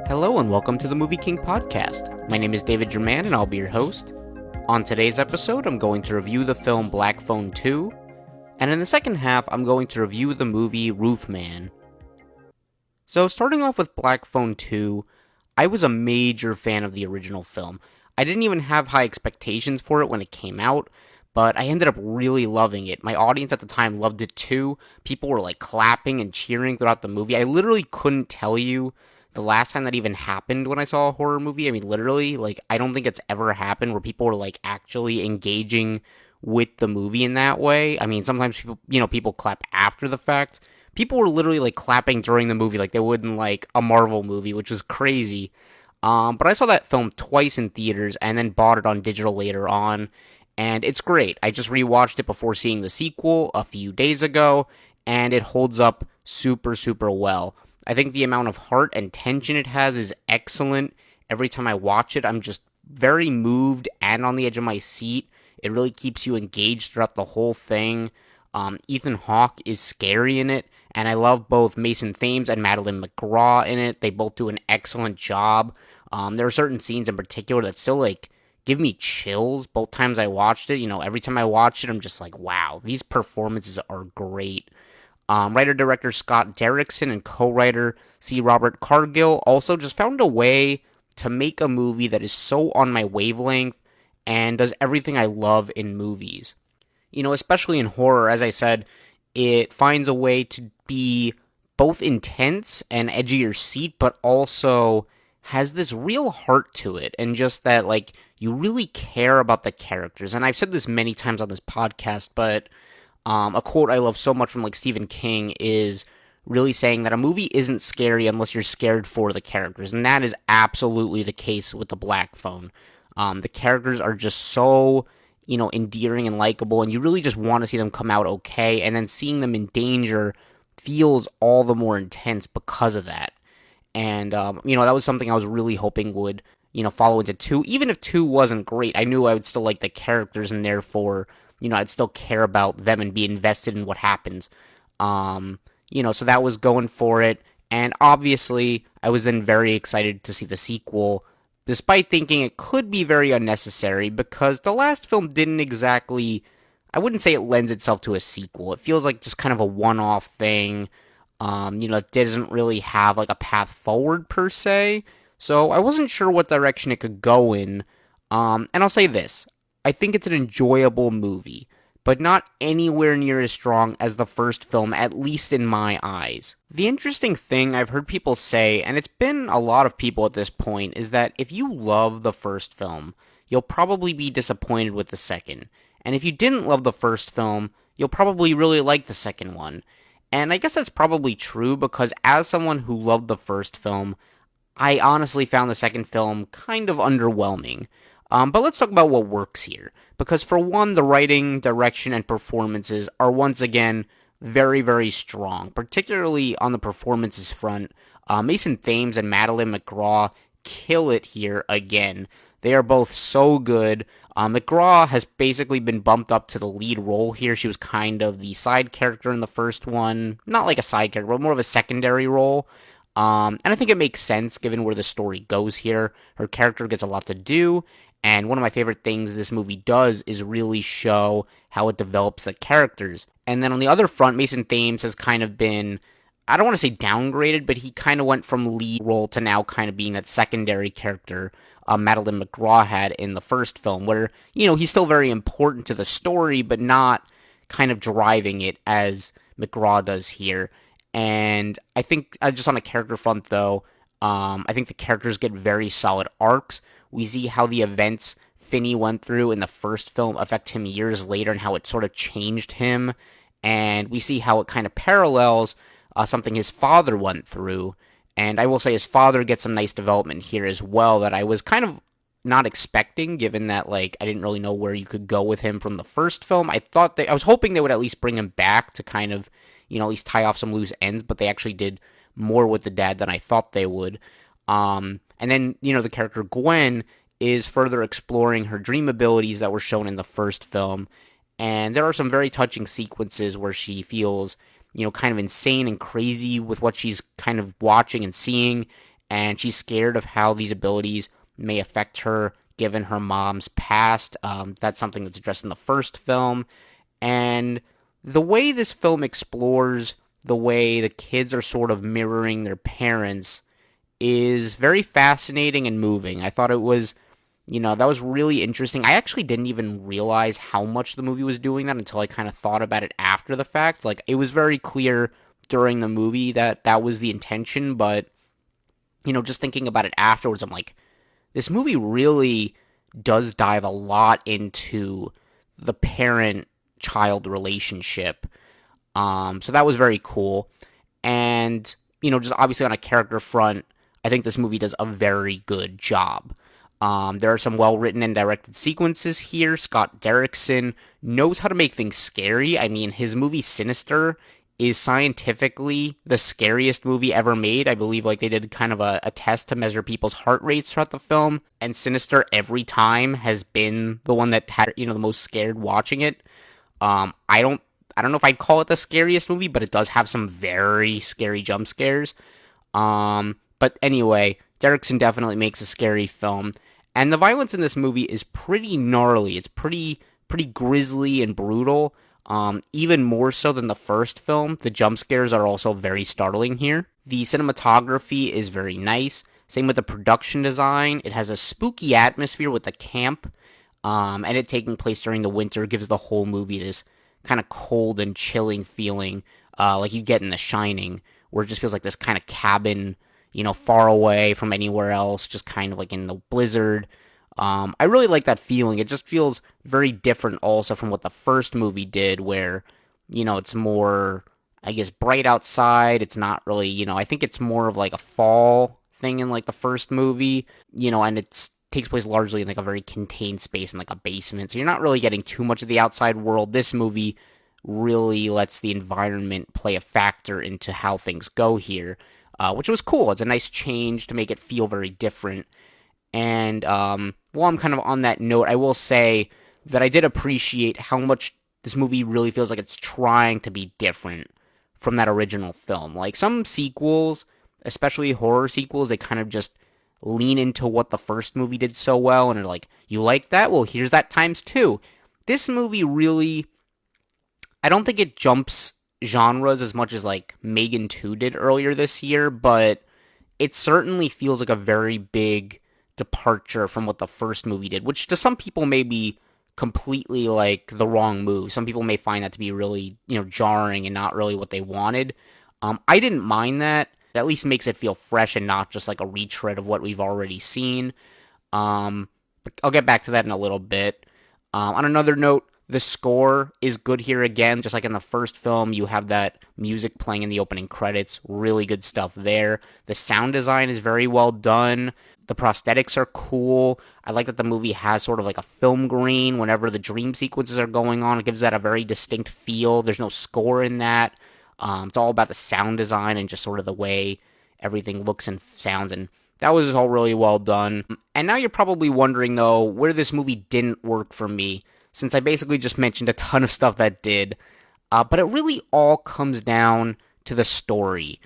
Hello and welcome to the MovieKing Podcast. My name is David Jurmann and I'll be your host. On today's episode, I'm going to review the film Black Phone 2, and in the second half, I'm going to review the movie Roofman. So starting off with Black Phone 2, I was a major fan of the original film. I didn't even have high expectations for it when it came out, but I ended up really loving it. My audience at the time loved it too. People were like clapping and cheering throughout the movie. I literally couldn't tell you the last time that even happened when I saw a horror movie. I mean, literally, like, I don't think it's ever happened where people were like actually engaging with the movie in that way. I mean, sometimes people clap after the fact. People were literally like clapping during the movie like they would in like a Marvel movie, which was crazy. But I saw that film twice in theaters and then bought it on digital later on, and it's great. I just rewatched it before seeing the sequel a few days ago, and it holds up super, super well. I think the amount of heart and tension it has is excellent. Every time I watch it, I'm just very moved and on the edge of my seat. It really keeps you engaged throughout the whole thing. Ethan Hawke is scary in it, and I love both Mason Thames and Madeline McGraw in it. They both do an excellent job. There are certain scenes in particular that still, like, give me chills both times I watched it. You know, every time I watch it, I'm just like, wow, these performances are great. Writer-director Scott Derrickson and co-writer C. Robert Cargill also just found a way to make a movie that is so on my wavelength and does everything I love in movies. You know, especially in horror, as I said, it finds a way to be both intense and edge of your seat, but also has this real heart to it, and just that, like, you really care about the characters. And I've said this many times on this podcast, but a quote I love so much from like Stephen King is really saying that a movie isn't scary unless you're scared for the characters, and that is absolutely the case with the Black Phone. The characters are just so, endearing and likable, and you really just want to see them come out okay, and then seeing them in danger feels all the more intense because of that. And, that was something I was really hoping would, follow into 2. Even if 2 wasn't great, I knew I would still like the characters, and therefore, I'd still care about them and be invested in what happens. So that was going for it. And obviously, I was then very excited to see the sequel, despite thinking it could be very unnecessary, because the last film didn't exactly, I wouldn't say it lends itself to a sequel. It feels like just kind of a one-off thing. It doesn't really have like a path forward per se. So I wasn't sure what direction it could go in. And I'll say this. I think it's an enjoyable movie, but not anywhere near as strong as the first film, at least in my eyes. The interesting thing I've heard people say, and it's been a lot of people at this point, is that if you love the first film, you'll probably be disappointed with the second. And if you didn't love the first film, you'll probably really like the second one. And I guess that's probably true, because as someone who loved the first film, I honestly found the second film kind of underwhelming. But let's talk about what works here. Because for one, the writing, direction, and performances are once again very, very strong. Particularly on the performances front. Mason Thames and Madeline McGraw kill it here again. They are both so good. McGraw has basically been bumped up to the lead role here. She was kind of the side character in the first one. Not like a side character, but more of a secondary role. And I think it makes sense given where the story goes here. Her character gets a lot to do. And one of my favorite things this movie does is really show how it develops the characters. And then on the other front, Mason Thames has kind of been, I don't want to say downgraded, but he kind of went from lead role to now kind of being that secondary character Madeline McGraw had in the first film, where, he's still very important to the story, but not kind of driving it as McGraw does here. And I think, just on a character front, though, I think the characters get very solid arcs. We see how the events Finney went through in the first film affect him years later and how it sort of changed him. And we see how it kind of parallels something his father went through. And I will say his father gets some nice development here as well that I was kind of not expecting, given that, like, I didn't really know where you could go with him from the first film. I was hoping they would at least bring him back to kind of, at least tie off some loose ends, but they actually did more with the dad than I thought they would. And then, the character Gwen is further exploring her dream abilities that were shown in the first film. And there are some very touching sequences where she feels kind of insane and crazy with what she's kind of watching and seeing, and she's scared of how these abilities may affect her given her mom's past. That's something that's addressed in the first film, and the way this film explores the way the kids are sort of mirroring their parents is very fascinating and moving. I thought it was, that was really interesting. I actually didn't even realize how much the movie was doing that until I kind of thought about it after the fact. Like, it was very clear during the movie that that was the intention, but, just thinking about it afterwards, I'm like, this movie really does dive a lot into the parent-child relationship. So that was very cool. And, just obviously on a character front, I think this movie does a very good job. There are some well-written and directed sequences here. Scott Derrickson knows how to make things scary. I mean, his movie Sinister is scientifically the scariest movie ever made. I believe they did kind of a test to measure people's heart rates throughout the film, and Sinister every time has been the one that had, the most scared watching it. I don't know if I'd call it the scariest movie, but it does have some very scary jump scares. But anyway, Derrickson definitely makes a scary film. And the violence in this movie is pretty gnarly. It's pretty grisly and brutal. Even more so than the first film. The jump scares are also very startling here. The cinematography is very nice. Same with the production design. It has a spooky atmosphere with the camp. And it taking place during the winter gives the whole movie this kind of cold and chilling feeling, like you get in The Shining, where it just feels like this kind of cabin, far away from anywhere else, just kind of like in the blizzard. I really like that feeling. It just feels very different also from what the first movie did, where, it's more, I guess, bright outside. It's not really, I think it's more of like a fall thing in like the first movie, and it's takes place largely in like a very contained space in like a basement. So you're not really getting too much of the outside world. This movie really lets the environment play a factor into how things go here, which was cool. It's a nice change to make it feel very different. And while I'm kind of on that note, I will say that I did appreciate how much this movie really feels like it's trying to be different from that original film. Like some sequels, especially horror sequels, they kind of just lean into what the first movie did so well, and they're like, you like that? Well, here's that times two. This movie really, I don't think it jumps genres as much as like Megan 2 did earlier this year, but it certainly feels like a very big departure from what the first movie did, which to some people may be completely like the wrong move. Some people may find that to be really, jarring and not really what they wanted. I didn't mind that. It at least makes it feel fresh and not just like a retread of what we've already seen. But I'll get back to that in a little bit. On another note, the score is good here again. Just like in the first film, you have that music playing in the opening credits. Really good stuff there. The sound design is very well done. The prosthetics are cool. I like that the movie has sort of like a film grain whenever the dream sequences are going on. It gives that a very distinct feel. There's no score in that. It's all about the sound design and just sort of the way everything looks and sounds, and that was all really well done. And now you're probably wondering, though, where this movie didn't work for me, since I basically just mentioned a ton of stuff that did. But it really all comes down to the story.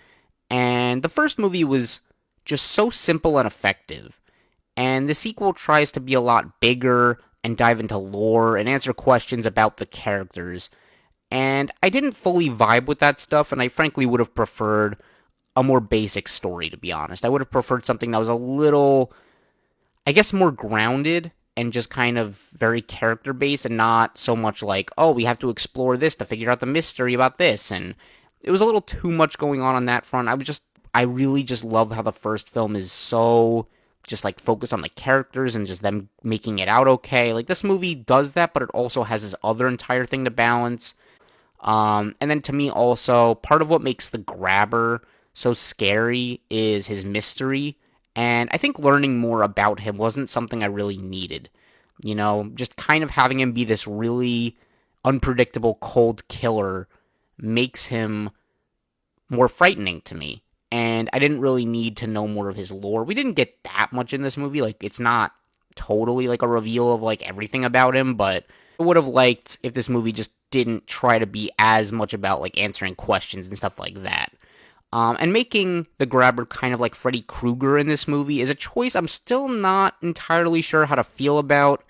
And the first movie was just so simple and effective. And the sequel tries to be a lot bigger and dive into lore and answer questions about the characters. And I didn't fully vibe with that stuff, and I frankly would have preferred a more basic story, to be honest. I would have preferred something that was a little, I guess, more grounded and just kind of very character-based and not so much like, oh, we have to explore this to figure out the mystery about this. And it was a little too much going on that front. I really just love how the first film is so just like focused on the characters and just them making it out okay. Like this movie does that, but it also has this other entire thing to balance. And then to me also, part of what makes the grabber so scary is his mystery. And I think learning more about him wasn't something I really needed. Just kind of having him be this really unpredictable cold killer makes him more frightening to me. And I didn't really need to know more of his lore. We didn't get that much in this movie. Like, it's not totally like a reveal of like everything about him, but I would have liked if this movie just didn't try to be as much about like answering questions and stuff like that. And making the grabber kind of like Freddy Krueger in this movie is a choice I'm still not entirely sure how to feel about.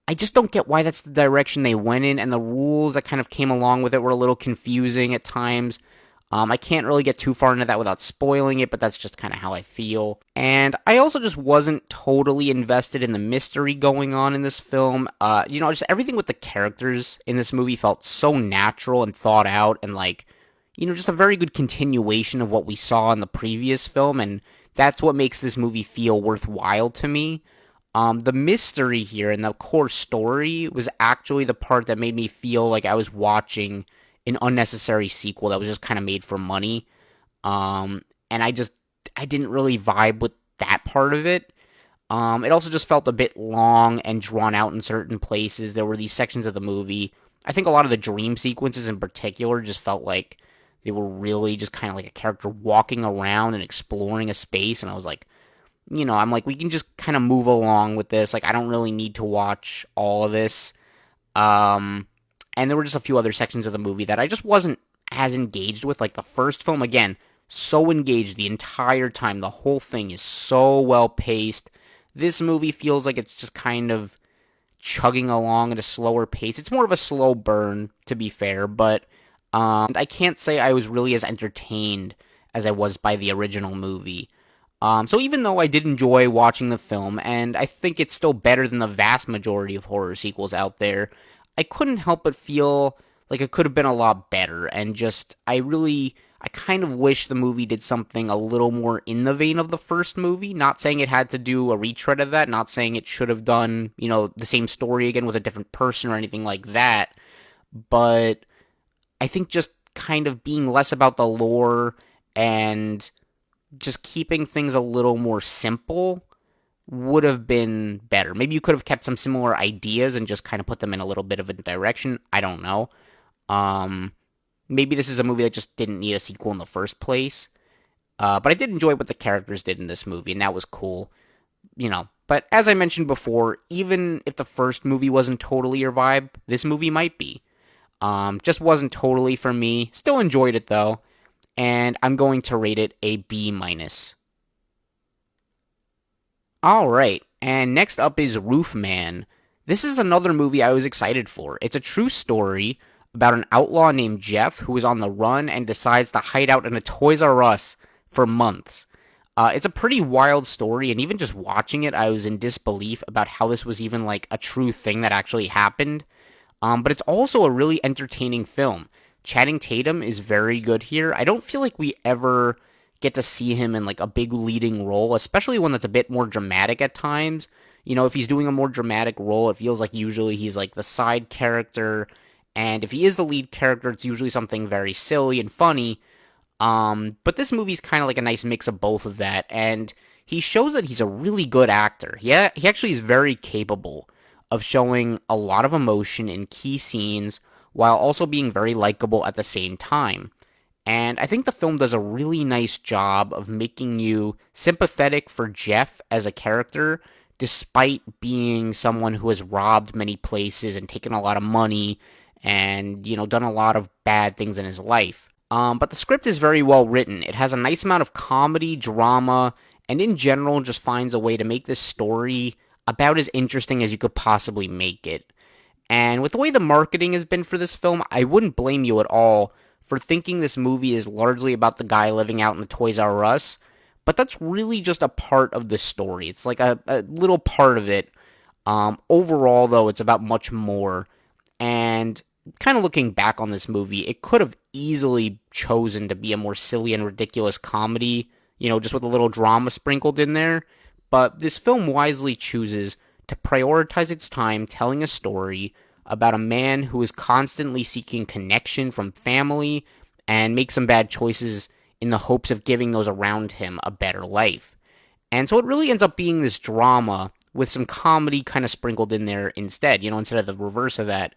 I just don't get why that's the direction they went in, and the rules that kind of came along with it were a little confusing at times. I can't really get too far into that without spoiling it, but that's just kind of how I feel. And I also just wasn't totally invested in the mystery going on in this film. Just everything with the characters in this movie felt so natural and thought out, and like, just a very good continuation of what we saw in the previous film, and that's what makes this movie feel worthwhile to me. The mystery here and the core story was actually the part that made me feel like I was watching an unnecessary sequel that was just kind of made for money. And I didn't really vibe with that part of it. It also just felt a bit long and drawn out in certain places. There were these sections of the movie. I think a lot of the dream sequences in particular just felt like they were really just kind of like a character walking around and exploring a space. And I was like, I'm like, we can just kind of move along with this. Like, I don't really need to watch all of this. And there were just a few other sections of the movie that I just wasn't as engaged with. Like the first film, again, so engaged the entire time. The whole thing is so well paced. This movie feels like it's just kind of chugging along at a slower pace. It's more of a slow burn, to be fair, but I can't say I was really as entertained as I was by the original movie. So even though I did enjoy watching the film, and I think it's still better than the vast majority of horror sequels out there, I couldn't help but feel like it could have been a lot better, and just, I kind of wish the movie did something a little more in the vein of the first movie. Not saying it had to do a retread of that, not saying it should have done, the same story again with a different person or anything like that, but I think just kind of being less about the lore and just keeping things a little more simple would have been better. Maybe you could have kept some similar ideas and just kind of put them in a little bit of a direction. I don't know. Maybe this is a movie that just didn't need a sequel in the first place. But I did enjoy what the characters did in this movie, and that was cool. But as I mentioned before, even if the first movie wasn't totally your vibe, this movie might be. Just wasn't totally for me. Still enjoyed it though. And I'm going to rate it a B-. Alright, and next up is Roofman. This is another movie I was excited for. It's a true story about an outlaw named Jeff who is on the run and decides to hide out in a Toys R Us for months. It's a pretty wild story, and even just watching it, I was in disbelief about how this was even like a true thing that actually happened. But it's also a really entertaining film. Channing Tatum is very good here. I don't feel like we ever get to see him in like a big leading role, especially one that's a bit more dramatic at times. If he's doing a more dramatic role, it feels like usually he's like the side character, and if he is the lead character, it's usually something very silly and funny. But this movie's kind of like a nice mix of both of that, and he shows that he's a really good actor. Yeah, he actually is very capable of showing a lot of emotion in key scenes while also being very likable at the same time. And I think the film does a really nice job of making you sympathetic for Jeff as a character, despite being someone who has robbed many places and taken a lot of money and, done a lot of bad things in his life. But the script is very well written. It has a nice amount of comedy, drama, and in general just finds a way to make this story about as interesting as you could possibly make it. And with the way the marketing has been for this film, I wouldn't blame you at all for thinking this movie is largely about the guy living out in the Toys R Us, but that's really just a part of the story. It's like a little part of it. Overall, though, it's about much more. And kind of looking back on this movie, it could have easily chosen to be a more silly and ridiculous comedy, just with a little drama sprinkled in there. But this film wisely chooses to prioritize its time telling a story about a man who is constantly seeking connection from family and makes some bad choices in the hopes of giving those around him a better life. And so it really ends up being this drama with some comedy kind of sprinkled in there instead, instead of the reverse of that.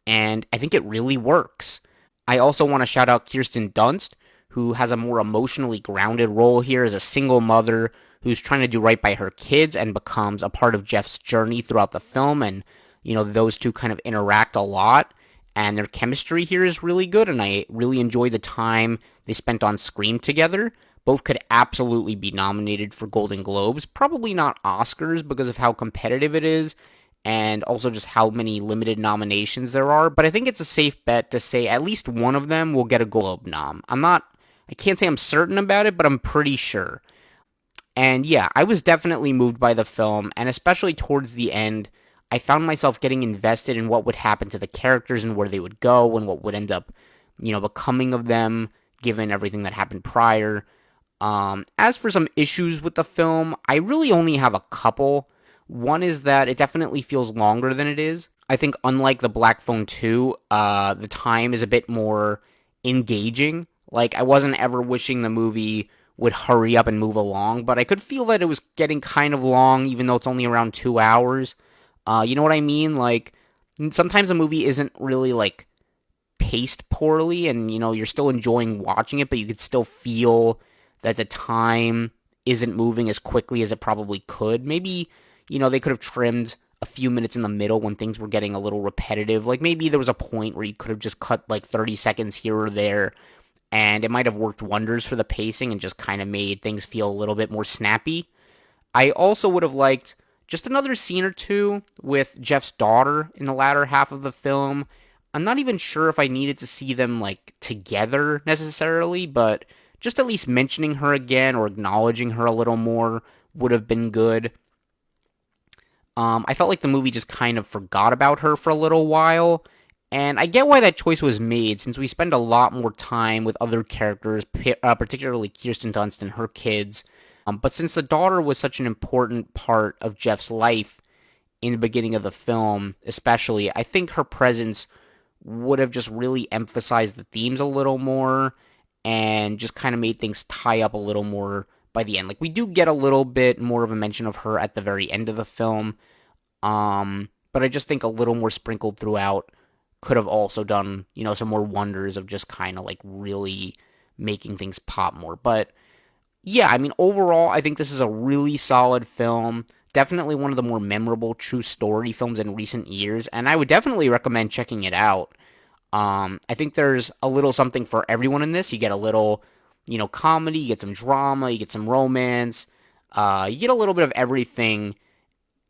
And I think it really works. I also want to shout out Kirsten Dunst, who has a more emotionally grounded role here as a single mother who's trying to do right by her kids and becomes a part of Jeff's journey throughout the film, and those two kind of interact a lot. and their chemistry here is really good, and I really enjoy the time they spent on screen together. Both could absolutely be nominated for Golden Globes, probably not Oscars because of how competitive it is, and also just how many limited nominations there are, but I think it's a safe bet to say at least one of them will get a Globe nom. I can't say I'm certain about it, but I'm pretty sure. And yeah, I was definitely moved by the film, and especially towards the end, I found myself getting invested in what would happen to the characters and where they would go and what would end up, becoming of them, given everything that happened prior. As for some issues with the film, I really only have a couple. One is that it definitely feels longer than it is. I think unlike the Black Phone 2, the time is a bit more engaging. Like, I wasn't ever wishing the movie would hurry up and move along, but I could feel that it was getting kind of long, even though it's only around 2 hours. You know what I mean? Like, sometimes a movie isn't really, like, paced poorly, and, you're still enjoying watching it, but you could still feel that the time isn't moving as quickly as it probably could. Maybe, they could have trimmed a few minutes in the middle when things were getting a little repetitive. Like, maybe there was a point where you could have just cut, like, 30 seconds here or there, and it might have worked wonders for the pacing and just kind of made things feel a little bit more snappy. I also would have liked just another scene or two with Jeff's daughter in the latter half of the film. I'm not even sure if I needed to see them, like, together necessarily, but just at least mentioning her again or acknowledging her a little more would have been good. I felt like the movie just kind of forgot about her for a little while, and I get why that choice was made, since we spend a lot more time with other characters, particularly Kirsten Dunst and her kids. But since the daughter was such an important part of Jeff's life in the beginning of the film, especially, I think her presence would have just really emphasized the themes a little more and just kind of made things tie up a little more by the end. Like, we do get a little bit more of a mention of her at the very end of the film, but I just think a little more sprinkled throughout could have also done, some more wonders of just kind of, like, really making things pop more. But yeah, I mean, overall, I think this is a really solid film. Definitely one of the more memorable true story films in recent years, and I would definitely recommend checking it out. I think there's a little something for everyone in this. You get a little, comedy, you get some drama, you get some romance, you get a little bit of everything,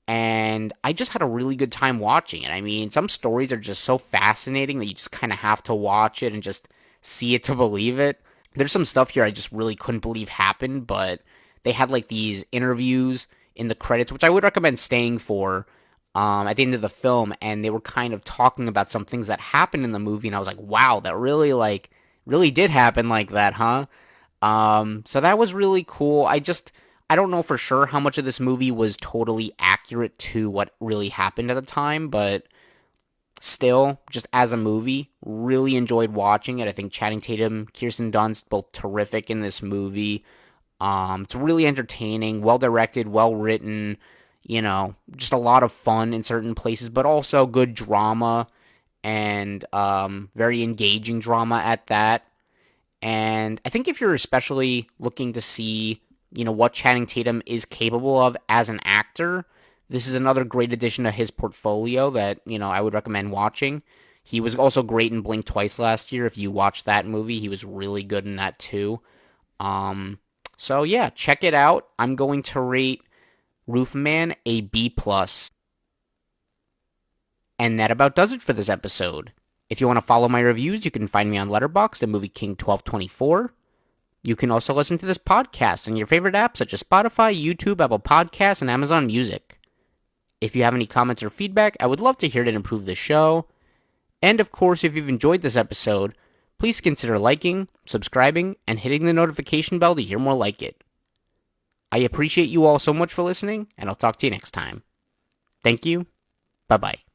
and I just had a really good time watching it. I mean, some stories are just so fascinating that you just kind of have to watch it and just see it to believe it. There's some stuff here I just really couldn't believe happened, but they had, like, these interviews in the credits, which I would recommend staying for, at the end of the film, and they were kind of talking about some things that happened in the movie, and I was like, wow, that really did happen like that, huh? So that was really cool. I don't know for sure how much of this movie was totally accurate to what really happened at the time, but still, just as a movie, really enjoyed watching it. I think Channing Tatum, Kirsten Dunst, both terrific in this movie. It's really entertaining, well-directed, well-written, just a lot of fun in certain places, but also good drama and very engaging drama at that. And I think if you're especially looking to see, what Channing Tatum is capable of as an actor, this is another great addition to his portfolio that, I would recommend watching. He was also great in Blink Twice last year. If you watched that movie, he was really good in that too. So yeah, check it out. I'm going to rate Roofman a B+. And that about does it for this episode. If you want to follow my reviews, you can find me on Letterboxd at MovieKing1224. You can also listen to this podcast on your favorite apps such as Spotify, YouTube, Apple Podcasts, and Amazon Music. If you have any comments or feedback, I would love to hear it and improve the show. And of course, if you've enjoyed this episode, please consider liking, subscribing, and hitting the notification bell to hear more like it. I appreciate you all so much for listening, and I'll talk to you next time. Thank you. Bye-bye.